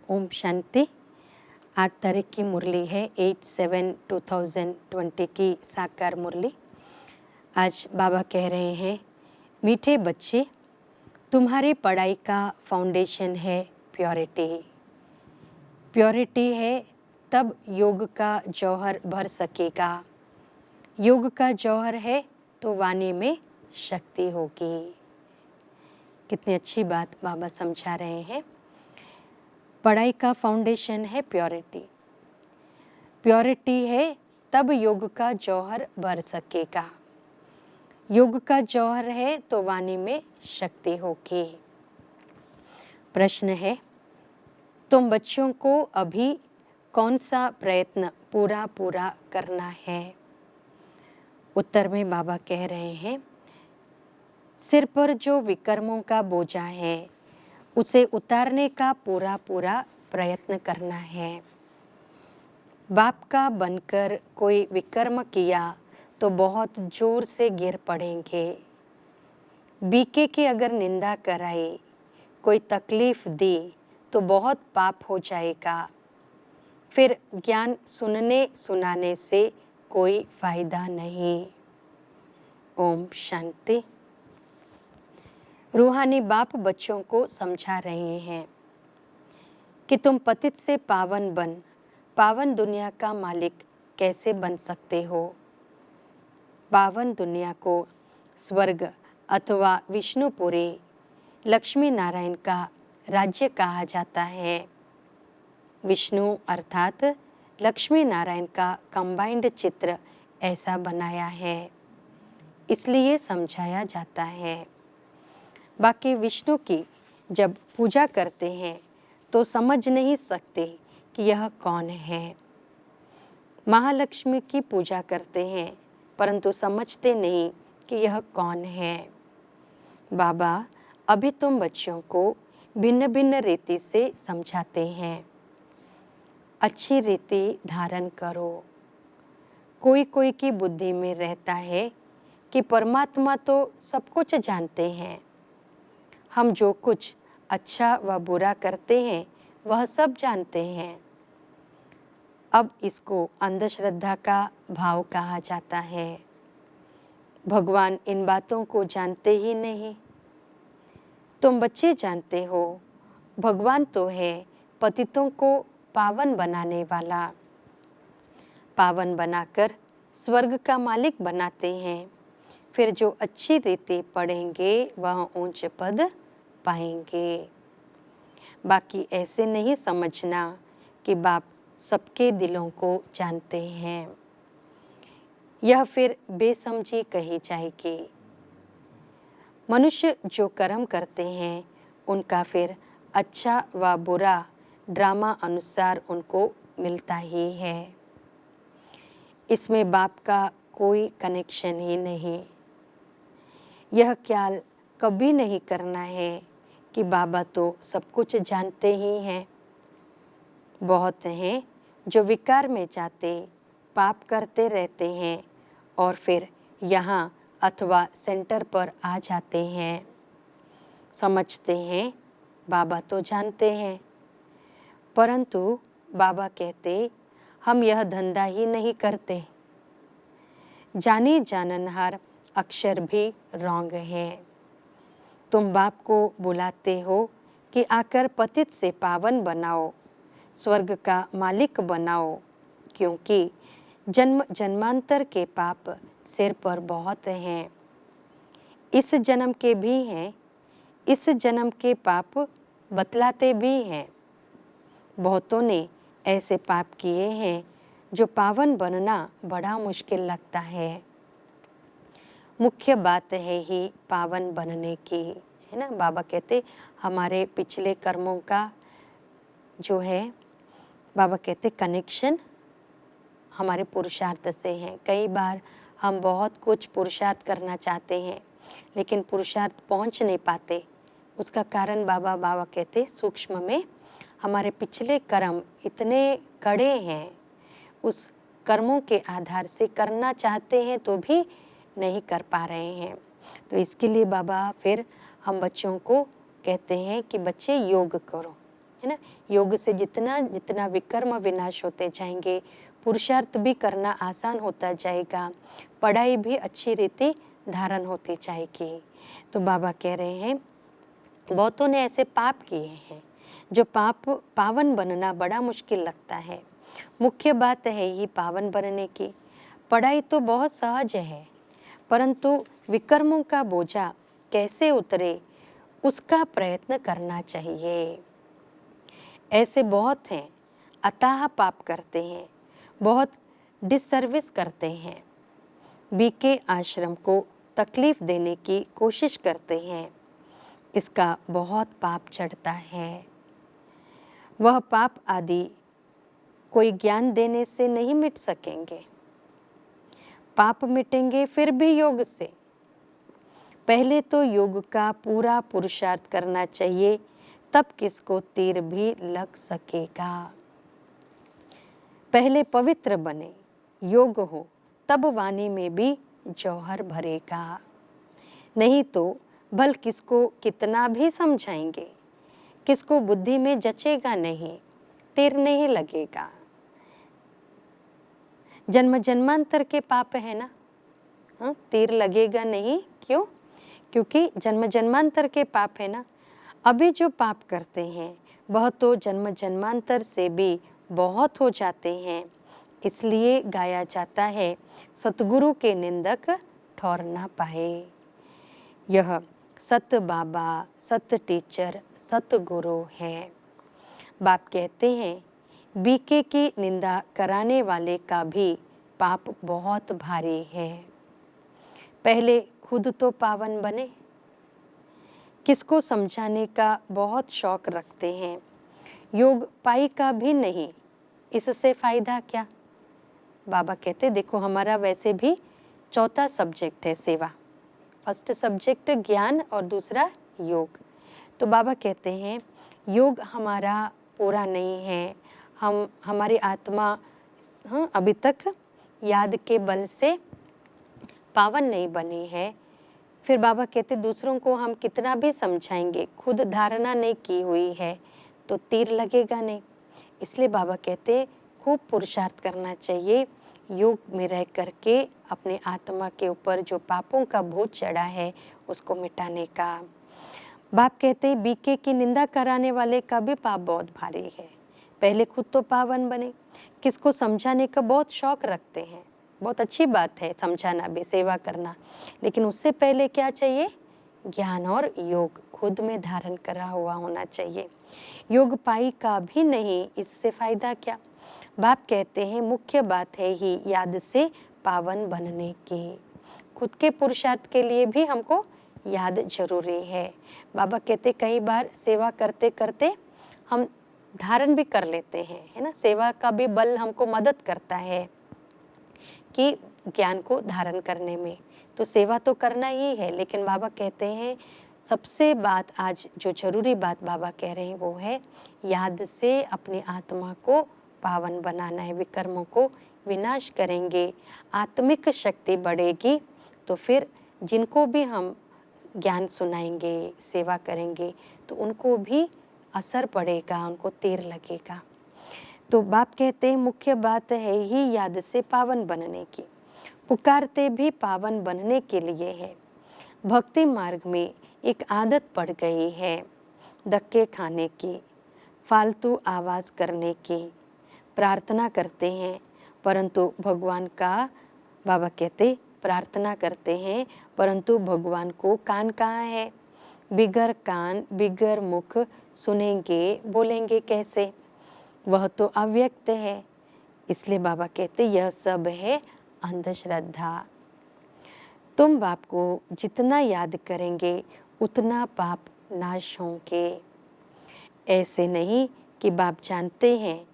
ओम शांति। 8 तारीख की मुरली है, 8/7/2020 की साकार मुरली। आज बाबा कह रहे हैं, मीठे बच्चे, तुम्हारी पढ़ाई का फाउंडेशन है प्योरिटी। प्योरिटी है तब योग का जौहर भर सकेगा। योग का जौहर है तो वाणी में शक्ति होगी। कितनी अच्छी बात बाबा समझा रहे हैं। पढ़ाई का फाउंडेशन है प्योरिटी। प्योरिटी है तब योग का जौहर भर सकेगा। योग का जौहर है तो वाणी में शक्ति होगी। प्रश्न है, तुम बच्चों को अभी कौन सा प्रयत्न पूरा करना है? उत्तर में बाबा कह रहे हैं, सिर पर जो विकर्मों का बोझा है उसे उतारने का पूरा प्रयत्न करना है। बाप का बनकर कोई विकर्म किया तो बहुत जोर से गिर पड़ेंगे। बीके की अगर निंदा कराई, कोई तकलीफ दी तो बहुत पाप हो जाएगा। फिर ज्ञान सुनने सुनाने से कोई फायदा नहीं। ओम शांति। रूहानी बाप बच्चों को समझा रहे हैं कि तुम पतित से पावन बन पावन दुनिया का मालिक कैसे बन सकते हो। पावन दुनिया को स्वर्ग अथवा विष्णुपुरी लक्ष्मी नारायण का राज्य कहा जाता है। विष्णु अर्थात लक्ष्मी नारायण का कंबाइंड चित्र ऐसा बनाया है, इसलिए समझाया जाता है। बाकी विष्णु की जब पूजा करते हैं तो समझ नहीं सकते कि यह कौन है। महालक्ष्मी की पूजा करते हैं परंतु समझते नहीं कि यह कौन है। बाबा अभी तुम बच्चों को भिन्न भिन्न रीति से समझाते हैं। अच्छी रीति धारण करो। कोई कोई की बुद्धि में रहता है कि परमात्मा तो सब कुछ जानते हैं, हम जो कुछ अच्छा व बुरा करते हैं वह सब जानते हैं। अब इसको अंधश्रद्धा का भाव कहा जाता है। भगवान इन बातों को जानते ही नहीं। तुम बच्चे जानते हो, भगवान तो है पतितों को पावन बनाने वाला। पावन बनाकर स्वर्ग का मालिक बनाते हैं। फिर जो अच्छी रीति पढ़ेंगे वह ऊंच पद पाएंगे। बाकी ऐसे नहीं समझना कि बाप सबके दिलों को जानते हैं। यह फिर बेसमझी कही जाएगी। मनुष्य जो कर्म करते हैं उनका फिर अच्छा व बुरा ड्रामा अनुसार उनको मिलता ही है। इसमें बाप का कोई कनेक्शन ही नहीं। यह ख्याल कभी नहीं करना है कि बाबा तो सब कुछ जानते ही हैं। बहुत हैं जो विकार में जाते पाप करते रहते हैं और फिर यहाँ अथवा सेंटर पर आ जाते हैं। समझते हैं बाबा तो जानते हैं, परंतु बाबा कहते हम यह धंधा ही नहीं करते। जानी जाननहार अक्षर भी रॉन्ग है। तुम बाप को बुलाते हो कि आकर पतित से पावन बनाओ, स्वर्ग का मालिक बनाओ, क्योंकि जन्म जन्मांतर के पाप सिर पर बहुत हैं। इस जन्म के भी हैं, इस जन्म के पाप बतलाते भी हैं। बहुतों ने ऐसे पाप किए हैं जो पावन बनना बड़ा मुश्किल लगता है। मुख्य बात है ही पावन बनने की, है ना। बाबा कहते हमारे पिछले कर्मों का जो है, बाबा कहते कनेक्शन हमारे पुरुषार्थ से है। कई बार हम बहुत कुछ पुरुषार्थ करना चाहते हैं लेकिन पुरुषार्थ पहुंच नहीं पाते। उसका कारण बाबा कहते सूक्ष्म में हमारे पिछले कर्म इतने कड़े हैं, उस कर्मों के आधार से करना चाहते हैं तो भी नहीं कर पा रहे हैं। तो इसके लिए बाबा फिर हम बच्चों को कहते हैं कि बच्चे योग करो। है ना। योग से जितना जितना विकर्म विनाश होते जाएंगे, पुरुषार्थ भी करना आसान होता जाएगा, पढ़ाई भी अच्छी रीति धारण होती जाएगी। तो बाबा कह रहे हैं बहुतों ने ऐसे पाप किए हैं जो पावन बनना बड़ा मुश्किल लगता है। मुख्य बात है ही पावन बनने की। पढ़ाई तो बहुत सहज है, परंतु विकर्मों का बोझा कैसे उतरे उसका प्रयत्न करना चाहिए। ऐसे बहुत हैं, अथाह पाप करते हैं, बहुत डिससर्विस करते हैं, बीके आश्रम को तकलीफ देने की कोशिश करते हैं। इसका बहुत पाप चढ़ता है। वह पाप आदि कोई ज्ञान देने से नहीं मिट सकेंगे। पाप मिटेंगे फिर भी योग से। पहले तो योग का पूरा पुरुषार्थ करना चाहिए, तब किसको तीर भी लग सकेगा। पहले पवित्र बने, योग हो, तब वाणी में भी जौहर भरेगा। नहीं तो भल किसको कितना भी समझाएंगे, किसको बुद्धि में जचेगा नहीं, तीर नहीं लगेगा। जन्म जन्मांतर के पाप है ना, हाँ, तीर लगेगा नहीं। क्यों? क्योंकि जन्म जन्मांतर के पाप है ना। अभी जो पाप करते हैं वह तो जन्म जन्मांतर से भी बहुत हो जाते हैं। इसलिए गाया जाता है, सतगुरु के निंदक ठौर ना पाए। यह सत बाबा, सत टीचर, सत गुरु है। बाप कहते हैं बीके की निंदा कराने वाले का भी पाप बहुत भारी है। पहले खुद तो पावन बने। किसको समझाने का बहुत शौक रखते हैं, योग पाई का भी नहीं, इससे फायदा क्या। बाबा कहते देखो हमारा वैसे भी चौथा सब्जेक्ट है सेवा। फर्स्ट सब्जेक्ट ज्ञान और दूसरा योग। तो बाबा कहते हैं योग हमारा पूरा नहीं है, हमारी आत्मा अभी तक याद के बल से पावन नहीं बनी है। फिर बाबा कहते दूसरों को हम कितना भी समझाएंगे, खुद धारणा नहीं की हुई है तो तीर लगेगा नहीं। इसलिए बाबा कहते खूब पुरुषार्थ करना चाहिए, योग में रह करके अपने आत्मा के ऊपर जो पापों का बोझ चढ़ा है उसको मिटाने का। बाप कहते बीके की निंदा कराने वाले का भी पाप बहुत भारी है। पहले खुद तो पावन बने। किसको समझाने का बहुत शौक रखते हैं, बहुत अच्छी बात है समझाना भी, सेवा करना, लेकिन उससे पहले क्या चाहिए, ज्ञान और योग खुद में धारण करा हुआ होना चाहिए। योग पाई का भी नहीं, इससे फायदा क्या। बाप कहते हैं मुख्य बात है ही याद से पावन बनने की। खुद के पुरुषार्थ के लिए भी हमको याद जरूरी है। बाबा कहते कई बार सेवा करते करते हम धारण भी कर लेते हैं, है ना। सेवा का भी बल हमको मदद करता है कि ज्ञान को धारण करने में, तो सेवा तो करना ही है। लेकिन बाबा कहते हैं सबसे बात आज जो जरूरी बात बाबा कह रहे हैं वो है याद से अपनी आत्मा को पावन बनाना है। विकर्मों को विनाश करेंगे, आत्मिक शक्ति बढ़ेगी, तो फिर जिनको भी हम ज्ञान सुनाएंगे, सेवा करेंगे, तो उनको भी असर पड़ेगा, उनको तीर लगेगा। तो बाप कहते हैं मुख्य बात है ही याद से पावन बनने की। पुकारते भी पावन बनने के लिए है। भक्ति मार्ग में एक आदत पड़ गई है धक्के खाने की, फालतू आवाज़ करने की। प्रार्थना करते हैं परंतु भगवान का, बाबा कहते प्रार्थना करते हैं परंतु भगवान को कान कहाँ है। बिगर कान बिगर मुख सुनेंगे बोलेंगे कैसे, वह तो अव्यक्त है। इसलिए बाबा कहते यह सब है अंधश्रद्धा। तुम बाप को जितना याद करेंगे उतना पाप नाश होंगे। ऐसे नहीं कि बाप जानते हैं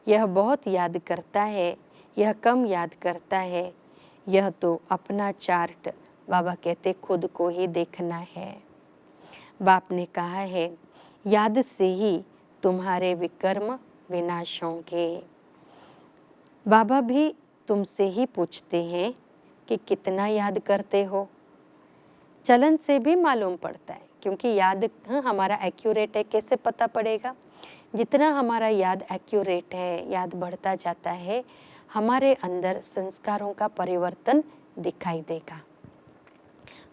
यह बहुत याद करता है, यह कम याद करता है। यह तो अपना चार्ट बाबा कहते खुद को ही देखना है। बाप ने कहा है याद से ही तुम्हारे विकर्म विनाश होंगे। बाबा भी तुमसे ही पूछते हैं कि कितना याद करते हो। चलन से भी मालूम पड़ता है क्योंकि याद हमारा एक्यूरेट है। कैसे पता पड़ेगा? जितना हमारा याद एक्यूरेट है, याद बढ़ता जाता है, हमारे अंदर संस्कारों का परिवर्तन दिखाई देगा।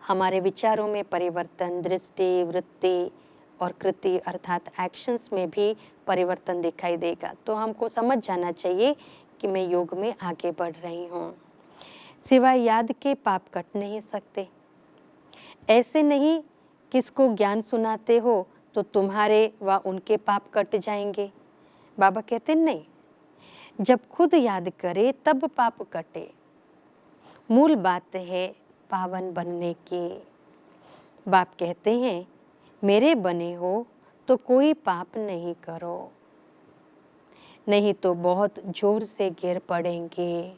हमारे विचारों में परिवर्तन, दृष्टि, वृत्ति और कृति अर्थात एक्शंस में भी परिवर्तन दिखाई देगा। तो हमको समझ जाना चाहिए कि मैं योग में आगे बढ़ रही हूँ। सिवाय याद के पाप कट नहीं सकते। ऐसे नहीं किसको ज्ञान सुनाते हो तो तुम्हारे व उनके पाप कट जाएंगे। बाबा कहते नहीं, जब खुद याद करे तब पाप कटे। मूल बात है पावन बनने की। बाप कहते हैं मेरे बने हो तो कोई पाप नहीं करो, नहीं तो बहुत जोर से गिर पड़ेंगे।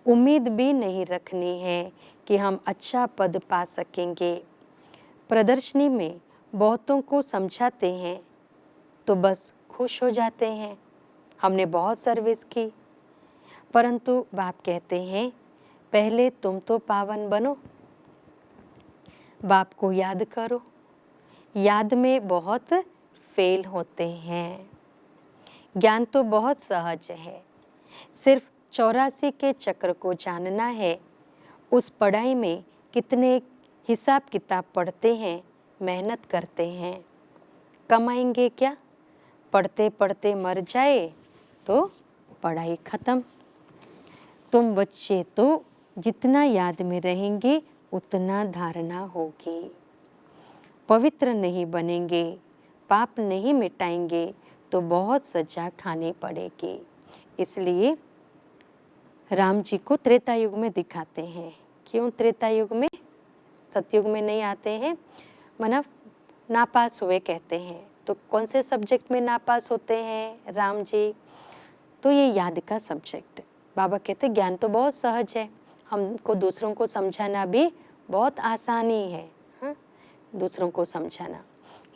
उम्मीद भी नहीं रखनी है कि हम अच्छा पद पा सकेंगे। प्रदर्शनी में बहुतों को समझाते हैं तो बस खुश हो जाते हैं, हमने बहुत सर्विस की। परंतु बाप कहते हैं पहले तुम तो पावन बनो। बाप को याद करो। याद में बहुत फेल होते हैं। ज्ञान तो बहुत सहज है, सिर्फ 84 के चक्र को जानना है। उस पढ़ाई में कितने हिसाब किताब पढ़ते हैं, मेहनत करते हैं, कमाएंगे क्या? पढ़ते पढ़ते मर जाए तो पढ़ाई खत्म। तुम बच्चे तो जितना याद में रहेंगे उतना धारणा होगी। पवित्र नहीं बनेंगे, पाप नहीं मिटाएंगे तो बहुत सजा खानी पड़ेगी। इसलिए राम जी को त्रेता युग में दिखाते हैं। क्यों त्रेता युग में? सतयुग में नहीं आते हैं, माना नापास हुए कहते हैं। तो कौन से सब्जेक्ट में नापास होते हैं राम जी? तो ये याद का सब्जेक्ट। बाबा कहते ज्ञान तो बहुत सहज है, हमको दूसरों को समझाना भी बहुत आसानी है, दूसरों को समझाना।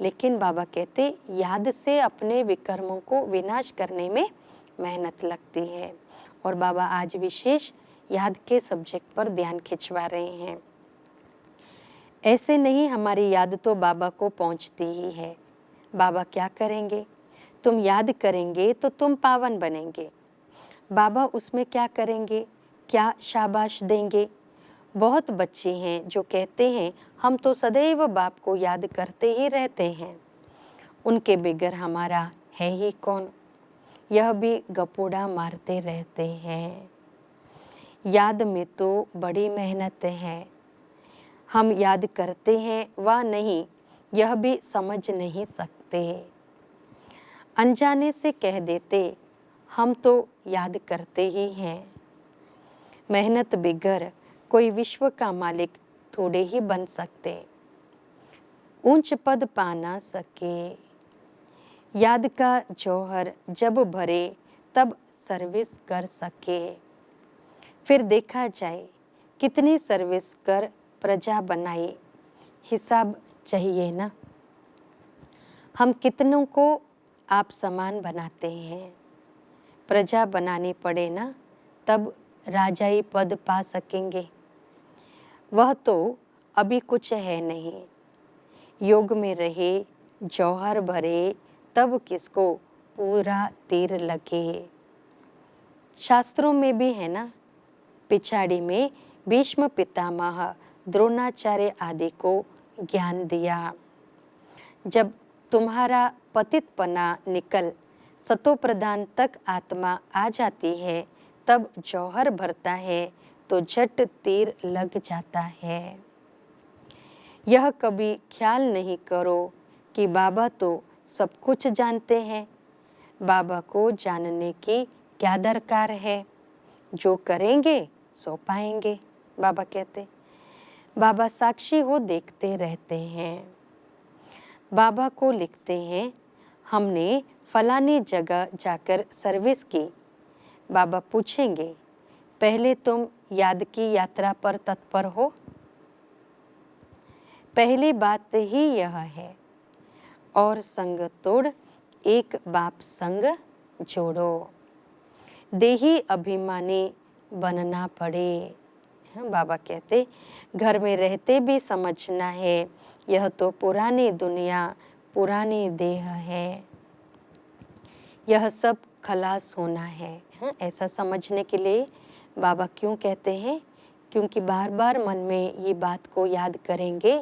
लेकिन बाबा कहते याद से अपने विकर्मों को विनाश करने में मेहनत लगती है। और बाबा आज विशेष याद के सब्जेक्ट पर ध्यान खिंचवा रहे हैं। ऐसे नहीं हमारी याद तो बाबा को पहुंचती ही है। बाबा क्या करेंगे? तुम याद करेंगे तो तुम पावन बनेंगे। बाबा उसमें क्या करेंगे? क्या शाबाश देंगे? बहुत बच्चे हैं जो कहते हैं हम तो सदैव बाप को याद करते ही रहते हैं, उनके बगैर हमारा है ही कौन? यह भी गपोड़ा मारते रहते हैं। याद में तो बड़ी मेहनत है। हम याद करते हैं व नहीं यह भी समझ नहीं सकते। अनजाने से कह देते हम तो याद करते ही हैं। मेहनत बगैर कोई विश्व का मालिक थोड़े ही बन सकते, ऊंच पद पा ना सके। याद का जौहर जब भरे तब सर्विस कर सके। फिर देखा जाए कितनी सर्विस कर प्रजा बनाई, हिसाब चाहिए ना। हम कितनों को आप समान बनाते हैं, प्रजा बनानी पड़े ना, तब राजाई पद पा सकेंगे। वह तो अभी कुछ है नहीं। योग में रहे जौहर भरे तब किसको पूरा तीर लगे। शास्त्रों में भी है ना, पिछाड़ी में भीष्म पितामह द्रोणाचार्य आदि को ज्ञान दिया। जब तुम्हारा पतितपना निकल सतोप्रधान तक आत्मा आ जाती है तब जौहर भरता है तो झट तीर लग जाता है। यह कभी ख्याल नहीं करो कि बाबा तो सब कुछ जानते हैं। बाबा को जानने की क्या दरकार है? जो करेंगे सो पाएंगे। बाबा कहते बाबा साक्षी हो देखते रहते हैं। बाबा को लिखते हैं हमने फलानी जगह जाकर सर्विस की। बाबा पूछेंगे पहले तुम याद की यात्रा पर तत्पर हो? पहली बात ही यह है, और संग तोड़ एक बाप संग जोड़ो। देही अभिमानी बनना पड़े। बाबा कहते घर में रहते भी समझना है यह तो पुरानी दुनिया, पुरानी देह है, यह सब खलास होना है। हाँ, ऐसा समझने के लिए बाबा क्यों कहते हैं? क्योंकि बार बार मन में ये बात को याद करेंगे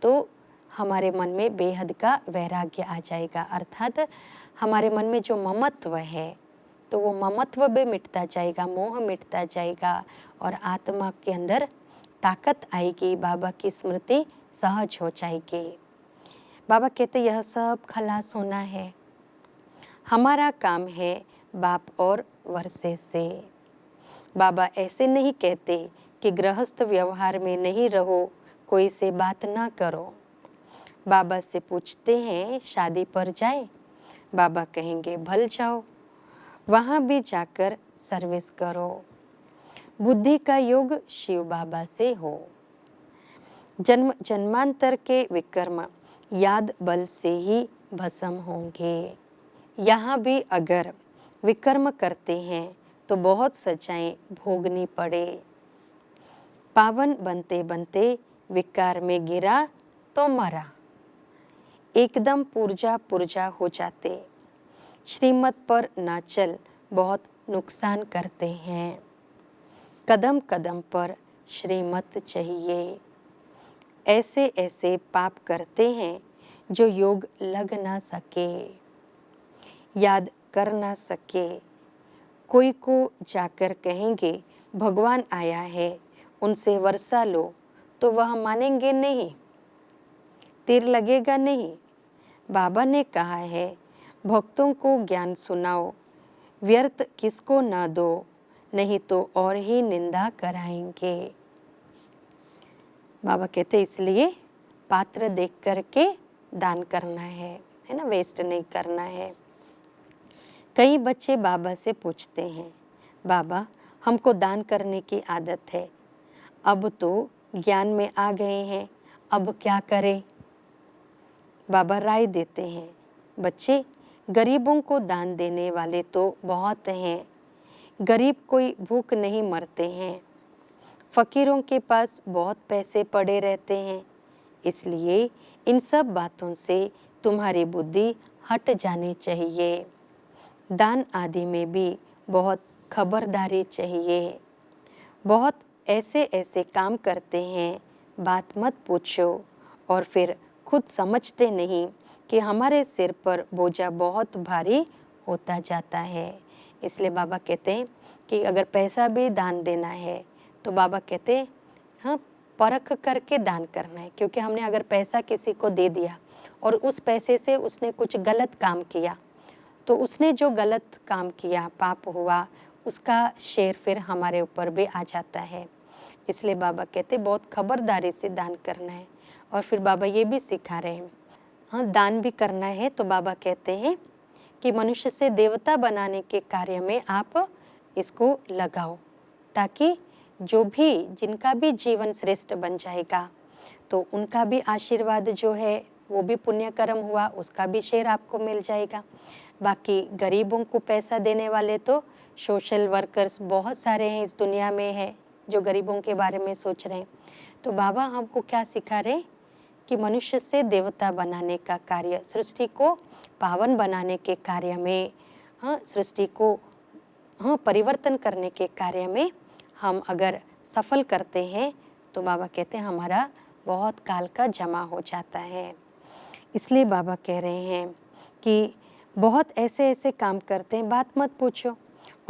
तो हमारे मन में बेहद का वैराग्य आ जाएगा, अर्थात हमारे मन में जो ममत्व है तो वो ममत्व भी मिटता जाएगा, मोह मिटता जाएगा और आत्मा के अंदर ताकत आएगी, बाबा की स्मृति सहज हो जाएगी। बाबा कहते यह सब खलास होना है, हमारा काम है बाप और वर्षे से। बाबा ऐसे नहीं कहते कि गृहस्थ व्यवहार में नहीं रहो, कोई से बात ना करो। बाबा से पूछते हैं शादी पर जाए, बाबा कहेंगे भल जाओ, वहाँ भी जाकर सर्विस करो। बुद्धि का योग शिव बाबा से हो। जन्म जन्मांतर के विकर्म याद बल से ही भस्म होंगे। यहाँ भी अगर विकर्म करते हैं तो बहुत सजाएं भोगनी पड़े। पावन बनते बनते विकार में गिरा तो मरा, एकदम पुर्जा पुर्जा हो जाते। श्रीमत पर ना चल बहुत नुकसान करते हैं, कदम कदम पर श्रीमत चाहिए। ऐसे ऐसे पाप करते हैं जो योग लग ना सके, याद कर ना सके। कोई को जाकर कहेंगे भगवान आया है, उनसे वर्षा लो, तो वह मानेंगे नहीं, तीर लगेगा नहीं। बाबा ने कहा है भक्तों को ज्ञान सुनाओ, व्यर्थ किसको न दो, नहीं तो और ही निंदा कराएंगे। बाबा कहते इसलिए पात्र देख करके दान करना है ना, वेस्ट नहीं करना है। कई बच्चे बाबा से पूछते हैं बाबा हमको दान करने की आदत है, अब तो ज्ञान में आ गए हैं, अब क्या करें? बाबा राय देते हैं बच्चे गरीबों को दान देने वाले तो बहुत हैं, गरीब कोई भूख नहीं मरते हैं। फकीरों के पास बहुत पैसे पड़े रहते हैं, इसलिए इन सब बातों से तुम्हारी बुद्धि हट जानी चाहिए। दान आदि में भी बहुत खबरदारी चाहिए। बहुत ऐसे ऐसे काम करते हैं, बात मत पूछो, और फिर खुद समझते नहीं कि हमारे सिर पर बोझा बहुत भारी होता जाता है। इसलिए बाबा कहते हैं कि अगर पैसा भी दान देना है तो बाबा कहते हैं हाँ परख करके दान करना है, क्योंकि हमने अगर पैसा किसी को दे दिया और उस पैसे से उसने कुछ गलत काम किया तो उसने जो गलत काम किया, पाप हुआ, उसका शेर फिर हमारे ऊपर भी आ जाता है। इसलिए बाबा कहते बहुत खबरदारी से दान करना है। और फिर बाबा ये भी सिखा रहे हैं हाँ दान भी करना है तो बाबा कहते हैं कि मनुष्य से देवता बनाने के कार्य में आप इसको लगाओ, ताकि जो भी जिनका भी जीवन श्रेष्ठ बन जाएगा तो उनका भी आशीर्वाद जो है वो भी पुण्य कर्म हुआ, उसका भी शेर आपको मिल जाएगा। बाकी गरीबों को पैसा देने वाले तो सोशल वर्कर्स बहुत सारे हैं इस दुनिया में है जो गरीबों के बारे में सोच रहे हैं। तो बाबा हमको क्या सिखा रहे हैं कि मनुष्य से देवता बनाने का कार्य, सृष्टि को पावन बनाने के कार्य में, हाँ सृष्टि को हाँ परिवर्तन करने के कार्य में हम अगर सफल करते हैं तो बाबा कहते हैं हमारा बहुत काल का जमा हो जाता है। इसलिए बाबा कह रहे हैं कि बहुत ऐसे ऐसे काम करते हैं, बात मत पूछो,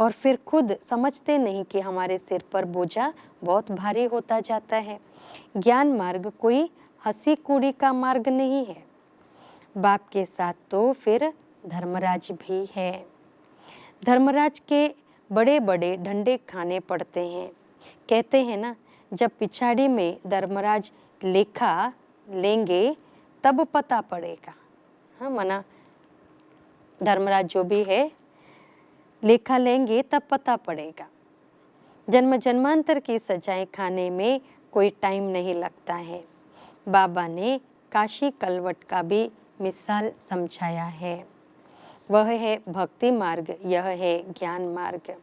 और फिर खुद समझते नहीं कि हमारे सिर पर बोझा बहुत भारी होता जाता है। ज्ञान मार्ग कोई हंसी कूड़ी का मार्ग नहीं है। बाप के साथ तो फिर धर्मराज भी है। धर्मराज के बड़े बड़े डंडे खाने पड़ते हैं। कहते हैं ना जब पिछाड़ी में धर्मराज लेखा लेंगे तब पता पड़ेगा। हाँ मना धर्मराज जो भी है लेखा लेंगे तब पता पड़ेगा। जन्म जन्मांतर की सजाएं खाने में कोई टाइम नहीं लगता है। बाबा ने काशी कलवट का भी मिसाल समझाया है। वह है भक्ति मार्ग, यह है ज्ञान मार्ग।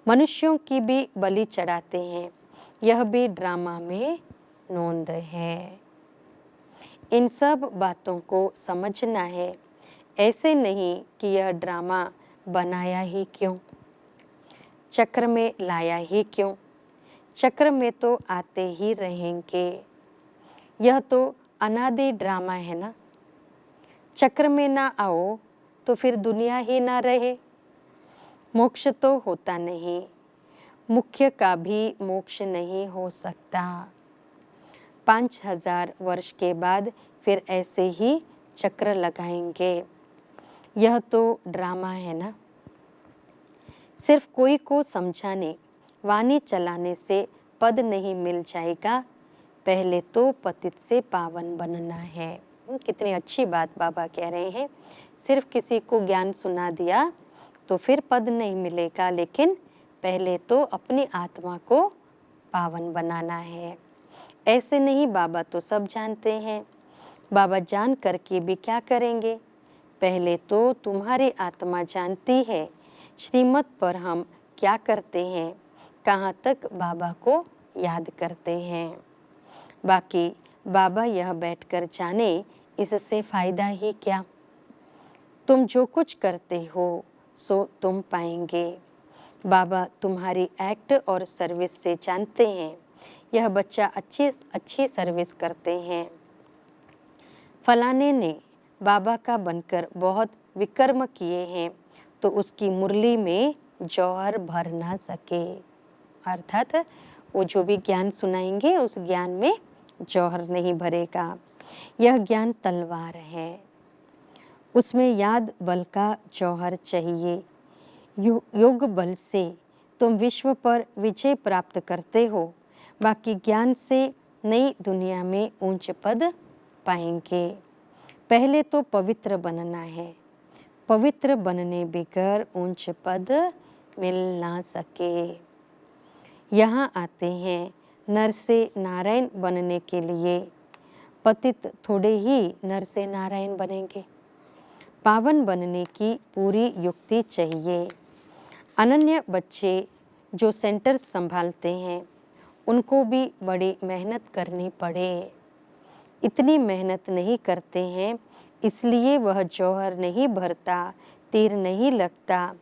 मनुष्यों की भी बलि चढ़ाते हैं, यह भी ड्रामा में नोंद है। इन सब बातों को समझना है, ऐसे नहीं कि यह ड्रामा बनाया ही क्यों, चक्र में लाया ही क्यों, चक्र में तो आते ही रहेंगे। यह तो अनादि ड्रामा है ना। चक्र में ना आओ तो फिर दुनिया ही ना रहे। मोक्ष तो होता नहीं, मुख्य का भी मोक्ष नहीं हो सकता। 5000 वर्ष के बाद फिर ऐसे ही चक्र लगाएंगे। यह तो ड्रामा है ना। सिर्फ कोई को समझाने, वाणी चलाने से पद नहीं मिल जाएगा, पहले तो पतित से पावन बनना है। कितनी अच्छी बात बाबा कह रहे हैं। सिर्फ किसी को ज्ञान सुना दिया तो फिर पद नहीं मिलेगा, लेकिन पहले तो अपनी आत्मा को पावन बनाना है। ऐसे नहीं, बाबा तो सब जानते हैं। बाबा जान करके भी क्या करेंगे? पहले तो तुम्हारी आत्मा जानती है श्रीमत पर हम क्या करते हैं, कहाँ तक बाबा को याद करते हैं। बाकी बाबा यह बैठकर जाने, इससे फ़ायदा ही क्या। तुम जो कुछ करते हो सो तुम पाएंगे। बाबा तुम्हारी एक्ट और सर्विस से जानते हैं यह बच्चा अच्छी सर्विस करते हैं। फलाने ने बाबा का बनकर बहुत विकर्म किए हैं तो उसकी मुरली में जौहर भर ना सके, अर्थात वो जो भी ज्ञान सुनाएंगे उस ज्ञान में जौहर नहीं भरेगा। यह ज्ञान तलवार है, उसमें याद बल का जौहर चाहिए। योग बल से तुम विश्व पर विजय प्राप्त करते हो, बाकी ज्ञान से नई दुनिया में ऊंच पद पाएंगे। पहले तो पवित्र बनना है, पवित्र बनने बगैर ऊंच पद मिल ना सके। यहाँ आते हैं नर से नारायण बनने के लिए, पतित थोड़े ही नर से नारायण बनेंगे। पावन बनने की पूरी युक्ति चाहिए। अनन्य बच्चे जो सेंटर संभालते हैं उनको भी बड़ी मेहनत करनी पड़े। इतनी मेहनत नहीं करते हैं, इसलिए वह जौहर नहीं भरता, तीर नहीं लगता,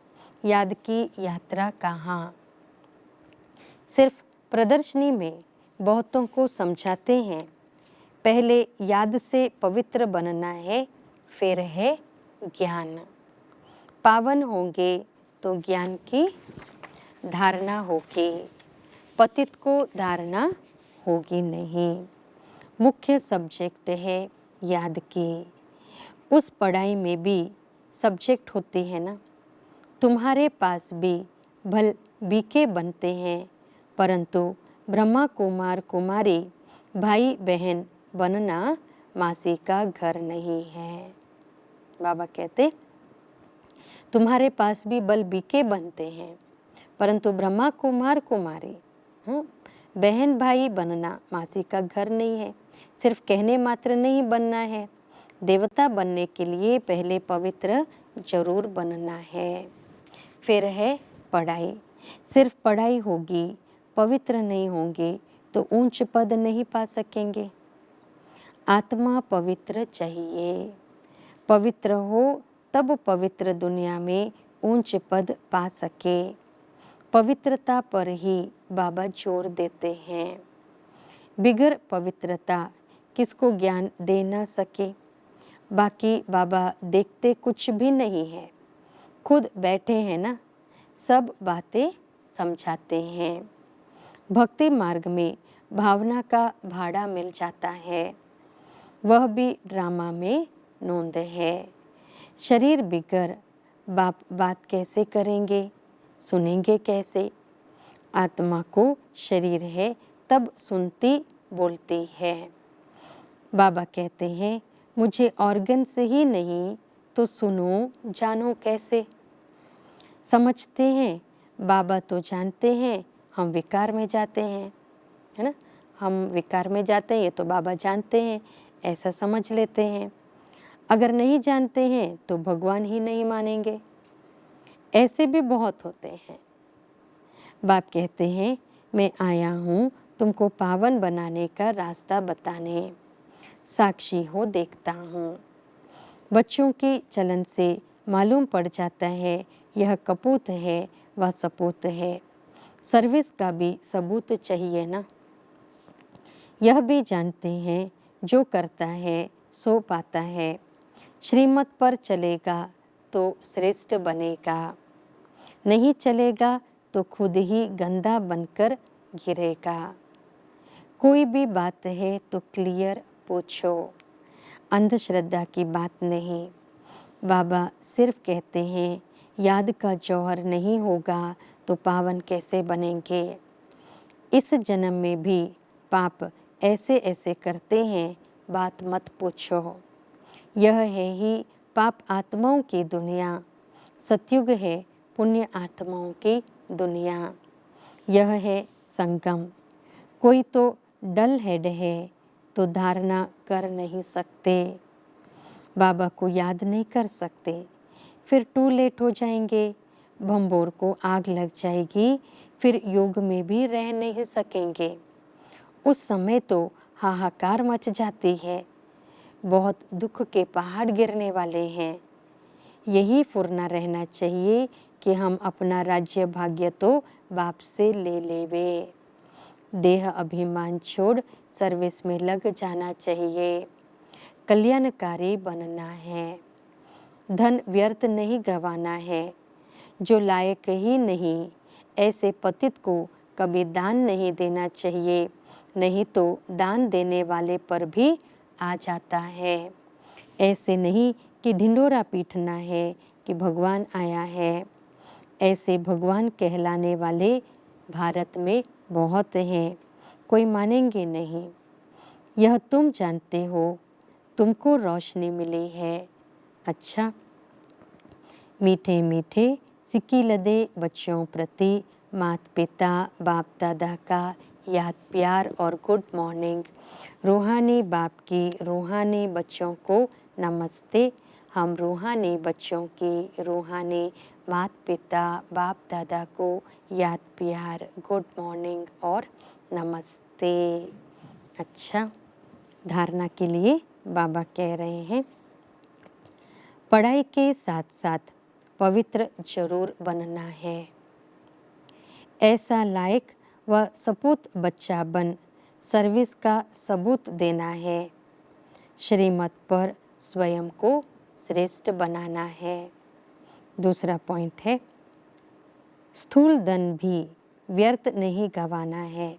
याद की यात्रा कहाँ। सिर्फ प्रदर्शनी में बहुतों को समझाते हैं, पहले याद से पवित्र बनना है, फिर है ज्ञान। पावन होंगे तो ज्ञान की धारणा होगी, पतित को धारणा होगी नहीं। मुख्य सब्जेक्ट है याद की। उस पढ़ाई में भी सब्जेक्ट होती है ना। तुम्हारे पास भी भल बीके बनते हैं, परंतु ब्रह्मा कुमार कुमारी भाई बहन बनना मासी का घर नहीं है। बाबा कहते तुम्हारे पास भी बल बीके बनते हैं, परंतु ब्रह्मा कुमार कुमारी बहन भाई बनना मासी का घर नहीं है। सिर्फ कहने मात्र नहीं बनना है, देवता बनने के लिए पहले पवित्र जरूर बनना है। फिर है पढ़ाई। सिर्फ पढ़ाई होगी, पवित्र नहीं होंगे तो ऊंच पद नहीं पा सकेंगे। आत्मा पवित्र चाहिए, पवित्र हो तब पवित्र दुनिया में ऊंच पद पा सके। पवित्रता पर ही बाबा जोर देते हैं। बिगर पवित्रता किसको ज्ञान दे ना सके। बाकी बाबा देखते कुछ भी नहीं है, खुद बैठे हैं ना, सब बातें समझाते हैं। भक्ति मार्ग में भावना का भाड़ा मिल जाता है, वह भी ड्रामा में नोंद है। शरीर बिगर बात कैसे करेंगे, सुनेंगे कैसे। आत्मा को शरीर है तब सुनती बोलती है। बाबा कहते हैं मुझे ऑर्गन से ही नहीं तो सुनो जानो कैसे। समझते हैं बाबा तो जानते हैं, हम विकार में जाते हैं, है ना। हम विकार में जाते हैं, ये तो बाबा जानते हैं, ऐसा समझ लेते हैं। अगर नहीं जानते हैं तो भगवान ही नहीं मानेंगे। ऐसे भी बहुत होते हैं। बाप कहते हैं मैं आया हूँ तुमको पावन बनाने का रास्ता बताने। साक्षी हो देखता हूँ। बच्चों के चलन से मालूम पड़ जाता है यह कपूत है वह सपूत है। सर्विस का भी सबूत चाहिए ना। यह भी जानते हैं जो करता है सो पाता है। श्रीमत पर चलेगा तो श्रेष्ठ बनेगा, नहीं चलेगा तो खुद ही गंदा बनकर गिरेगा। कोई भी बात है तो क्लियर पूछो, अंधश्रद्धा की बात नहीं। बाबा सिर्फ कहते हैं याद का जौहर नहीं होगा तो पावन कैसे बनेंगे। इस जन्म में भी पाप ऐसे ऐसे करते हैं बात मत पूछो। यह है ही पाप आत्माओं की दुनिया, सतयुग है पुण्य आत्माओं की दुनिया। यह है संगम। कोई तो डल हेड है तो धारणा कर नहीं सकते, बाबा को याद नहीं कर सकते, फिर टू लेट हो जाएंगे। भंबोर को आग लग जाएगी, फिर योग में भी रह नहीं सकेंगे। उस समय तो हाहाकार मच जाती है, बहुत दुख के पहाड़ गिरने वाले हैं। यही फुरना रहना चाहिए कि हम अपना राज्य भाग्य तो बाप से ले लेवे। देह अभिमान छोड़ सर्विस में लग जाना चाहिए। कल्याणकारी बनना है, धन व्यर्थ नहीं गंवाना है। जो लायक ही नहीं ऐसे पतित को कभी दान नहीं देना चाहिए, नहीं तो दान देने वाले पर भी आ जाता है। ऐसे नहीं कि ढिंडोरा पीटना है कि भगवान आया है। ऐसे भगवान कहलाने वाले भारत में बहुत हैं, कोई मानेंगे नहीं। यह तुम जानते हो, तुमको रोशनी मिली है। अच्छा, मीठे मीठे सिक्की लदे बच्चों प्रति माता पिता बाप दादा का याद प्यार और गुड मॉर्निंग। रूहानी बाप की रूहानी बच्चों को नमस्ते। हम रूहानी बच्चों की रूहानी माता पिता बाप दादा को याद प्यार गुड मॉर्निंग और नमस्ते। अच्छा, धारणा के लिए बाबा कह रहे हैं, पढ़ाई के साथ साथ पवित्र जरूर बनना है। ऐसा लायक व सपूत बच्चा बन सर्विस का सबूत देना है। श्रीमत पर स्वयं को श्रेष्ठ बनाना है। दूसरा पॉइंट है, स्थूल धन भी व्यर्थ नहीं गंवाना है।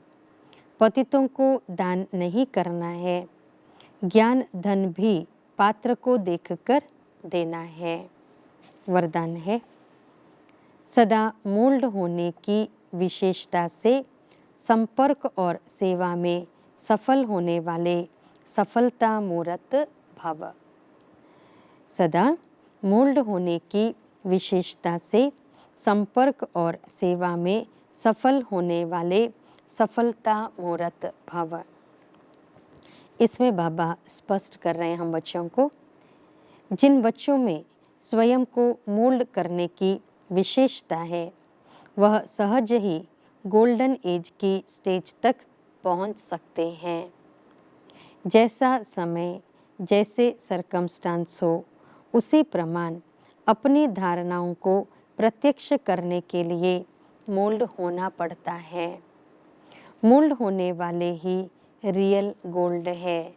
पतितों को दान नहीं करना है। ज्ञान धन भी पात्र को देखकर देना है। वरदान है, सदा मोल्ड होने की विशेषता से संपर्क और सेवा में सफल होने वाले सफलता मूर्त भव। सदा मोल्ड होने की विशेषता से संपर्क और सेवा में सफल होने वाले सफलता मूर्त भव। इसमें बाबा स्पष्ट कर रहे हैं हम बच्चों को, जिन बच्चों में स्वयं को मोल्ड करने की विशेषता है वह सहज ही गोल्डन एज की स्टेज तक पहुंच सकते हैं। जैसा समय जैसे सरकमस्टांस हो उसी प्रमाण अपनी धारणाओं को प्रत्यक्ष करने के लिए मोल्ड होना पड़ता है। मोल्ड होने वाले ही रियल गोल्ड है।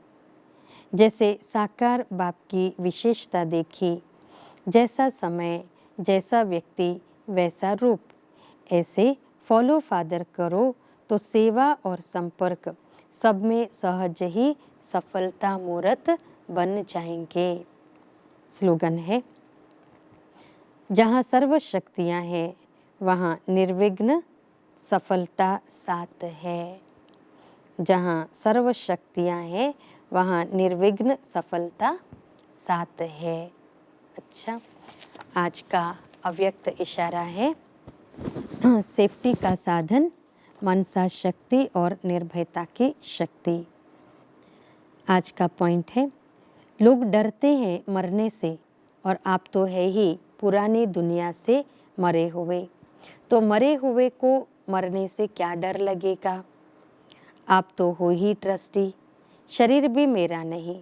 जैसे साकार बाप की विशेषता देखी, जैसा समय जैसा व्यक्ति वैसा रूप, ऐसे फॉलो फादर करो तो सेवा और संपर्क सब में सहज ही सफलता मूर्त बन जाएंगे। स्लोगन है, जहाँ सर्व शक्तियाँ हैं वहाँ निर्विघ्न सफलता साथ है। जहाँ सर्व शक्तियाँ हैं वहाँ निर्विघ्न सफलता साथ है। अच्छा, आज का अव्यक्त इशारा है, सेफ्टी का साधन मनसा शक्ति और निर्भयता की शक्ति। आज का पॉइंट है, लोग डरते हैं मरने से और आप तो है ही पुरानी दुनिया से मरे हुए, तो मरे हुए को मरने से क्या डर लगेगा। आप तो हो ही ट्रस्टी, शरीर भी मेरा नहीं।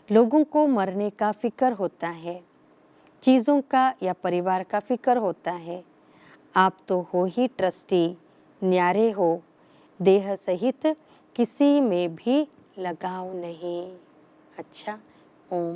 लोगों को मरने का फिक्र होता है, चीज़ों का या परिवार का फिक्र होता है। आप तो हो ही ट्रस्टी, न्यारे हो, देह सहित किसी में भी लगाव नहीं। अच्छा, ओम।